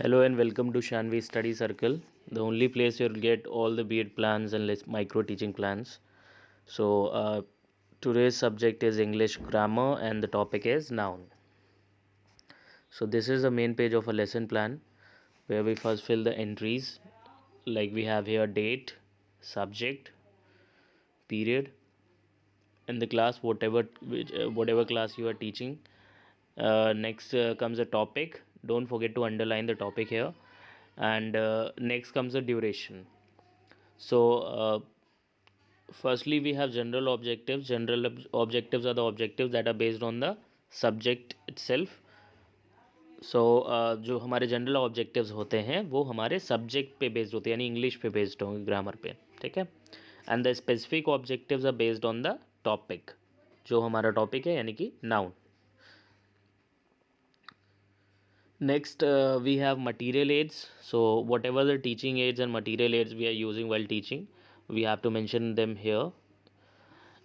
Hello and welcome to Shanvi Study Circle, the only place you'll get all the B.Ed plans and micro teaching plans. Today's subject is English grammar and the topic is noun. So this is the main page of a lesson plan where we first fill the entries like we have here date, subject, period, and the class whatever class you are teaching. Next comes a topic. Don't forget to underline the topic here. And next comes the duration. So, firstly, we have general objectives. Objectives are the objectives that are based on the subject itself. So, जो हमारे general objectives होते हैं वो हमारे subject पे based होते हैं, यानी इंग्लिश पे बेस्ड होंगे, ग्रामर पे. ठीक है. And the specific objectives are based on the topic, जो हमारा टॉपिक है यानी कि noun. Next, we have material aids. So whatever the teaching aids and material aids we are using while teaching, we have to mention them here.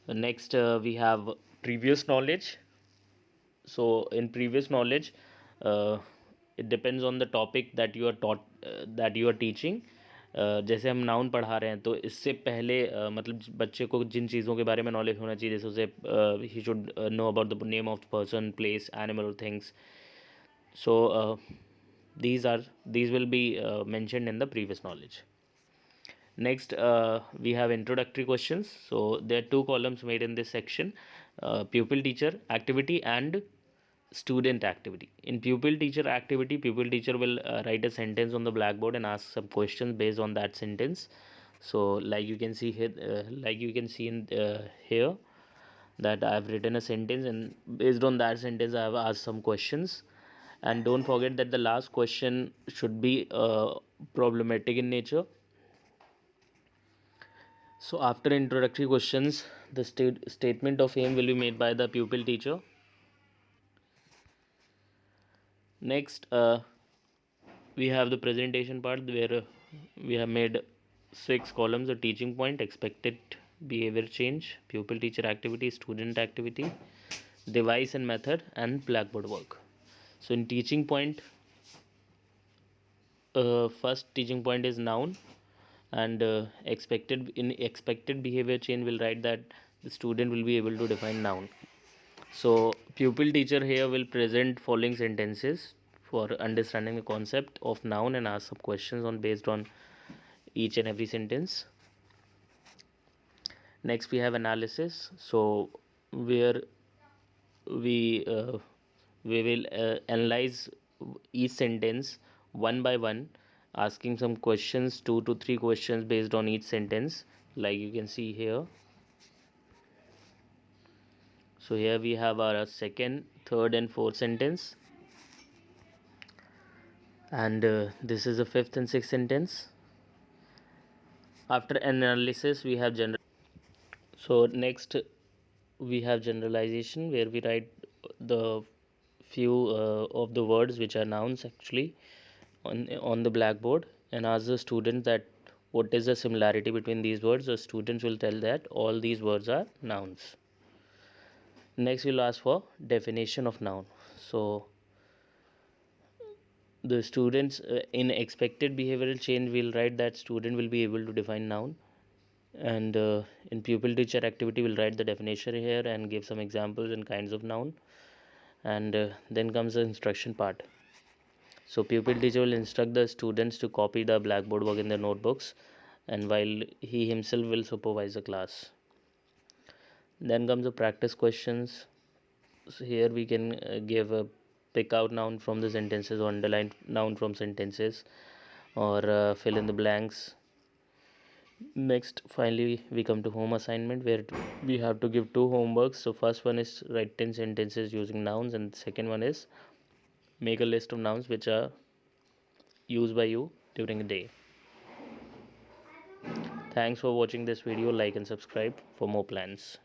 Next, we have previous knowledge. So in previous knowledge, uh, it depends on the topic that you are taught, that you are teaching. जैसे हम noun पढ़ा रहे हैं तो इससे पहले मतलब बच्चे को जिन चीज़ों के बारे में नॉलेज होना चाहिए, जैसे उसे he should know about the name of person, place, animal और things. So these will be mentioned in the previous knowledge. Next, we have introductory questions. So there are two columns made in this section: pupil teacher activity and student activity. In pupil teacher activity, pupil teacher will write a sentence on the blackboard and ask some questions based on that sentence. So like you can see here, here that I have written a sentence, and based on that sentence I have asked some questions. And don't forget that the last question should be problematic in nature. So after introductory questions, the statement of aim will be made by the pupil teacher. Next, we have the presentation part where we have made 6 columns: a teaching point, expected behavior change, pupil teacher activity, student activity, device and method, and blackboard work. So in teaching point, first teaching point is noun, and expected behavior change will write that the student will be able to define noun. So pupil teacher here will present following sentences for understanding the concept of noun and ask some questions on based on each and every sentence. Next we have analysis. So where we uh, we will analyze each sentence one by one, asking some questions, 2 to 3 questions based on each sentence, like you can see here. So here we have our second, third and fourth sentence, and this is the fifth and sixth sentence. After analysis we have general. So next we have generalization, where we write the few of the words which are nouns actually on the blackboard, and ask the student that what is the similarity between these words. The students will tell that all these words are nouns. Next we'll ask for definition of noun. So the students in expected behavioral change will write that student will be able to define noun, and in pupil teacher activity will write the definition here and give some examples and kinds of noun. And then comes the instruction part. So pupil teacher will instruct the students to copy the blackboard work in their notebooks, and while he himself will supervise the class. Then comes the practice questions. So here we can give a pick out noun from the sentences, or underline noun from sentences, or fill in the blanks. Next, finally we come to home assignment, where we have to give 2 homeworks. So first one is write 10 sentences using nouns, and the second one is make a list of nouns which are used by you during the day. Thanks for watching this video. Like and subscribe for more plans.